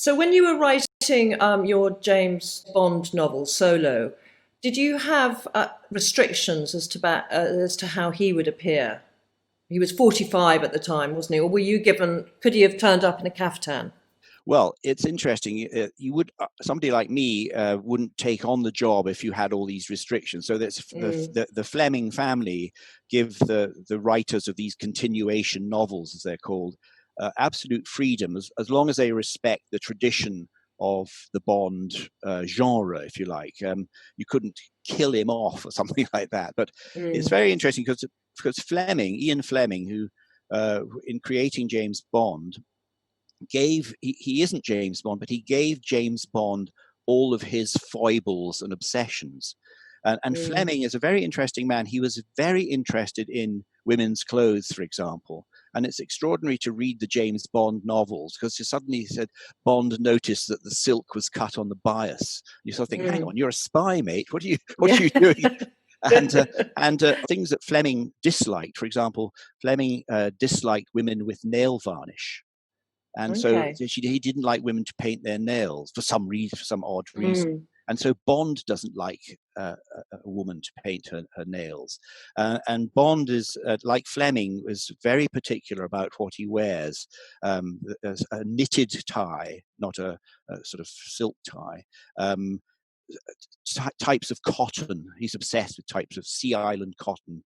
So when you were writing your James Bond novel Solo, did you have restrictions as to how he would appear? He was 45 at the time, wasn't he? Or were you given? Could he have turned up in a caftan? Well, it's interesting. You would somebody like me wouldn't take on the job if you had all these restrictions. So that's the Fleming family give the writers of these continuation novels, as they're called, absolute freedom as long as they respect the tradition of the Bond genre, if you like. You couldn't kill him off or something like that. But it's very interesting because Fleming, Ian Fleming, who in creating James Bond, he isn't James Bond, but he gave James Bond all of his foibles and obsessions. And Fleming is a very interesting man. He was very interested in women's clothes, for example. And it's extraordinary to read the James Bond novels because suddenly he said Bond noticed that the silk was cut on the bias. You sort of think, hang on, you're a spy, mate. What are you doing? And things that Fleming disliked, for example, Fleming disliked women with nail varnish. And so he didn't like women to paint their nails for some reason, for some odd reason. And so Bond doesn't like a woman to paint her nails. And Bond is, like Fleming, is very particular about what he wears. A knitted tie, not a sort of silk tie. Types of cotton. He's obsessed with types of Sea Island cotton.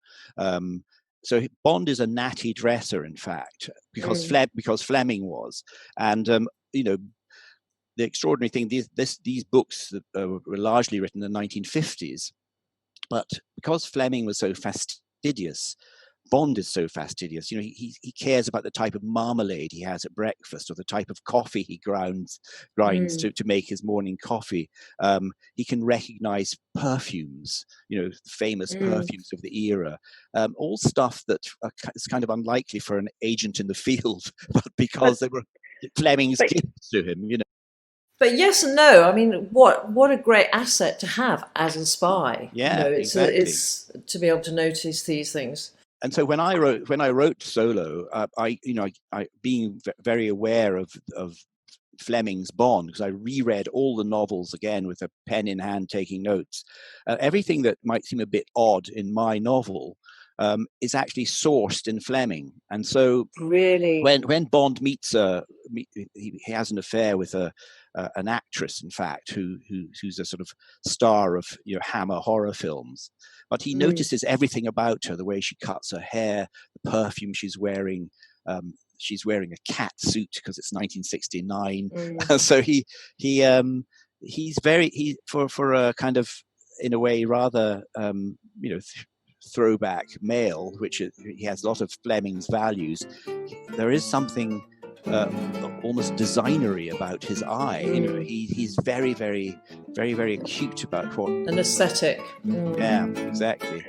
So Bond is a natty dresser, in fact, because Fleming was. And, the extraordinary thing, these books were largely written in the 1950s, but because Fleming was so fastidious, Bond is so fastidious. He cares about the type of marmalade he has at breakfast or the type of coffee he grinds to make his morning coffee. He can recognize perfumes, famous perfumes of the era, all stuff that is kind of unlikely for an agent in the field, but because they were Fleming's gifts to him, But yes and no. I mean, what a great asset to have as a spy. Yeah, exactly. It's to be able to notice these things. And so when I wrote Solo, I being very aware of Fleming's Bond, because I reread all the novels again with a pen in hand, taking notes. Everything that might seem a bit odd in my novel is actually sourced in Fleming. And so, really, when Bond meets he has an affair with an actress, in fact, who's a sort of star of Hammer horror films. But he notices everything about her: the way she cuts her hair, the perfume she's wearing. She's wearing a cat suit because it's 1969. So he's for a kind of, in a way, rather throwback male, which he has a lot of Fleming's values. There is something almost designery about his eye. He's very, very, very, very acute about what an aesthetic. Yeah, exactly.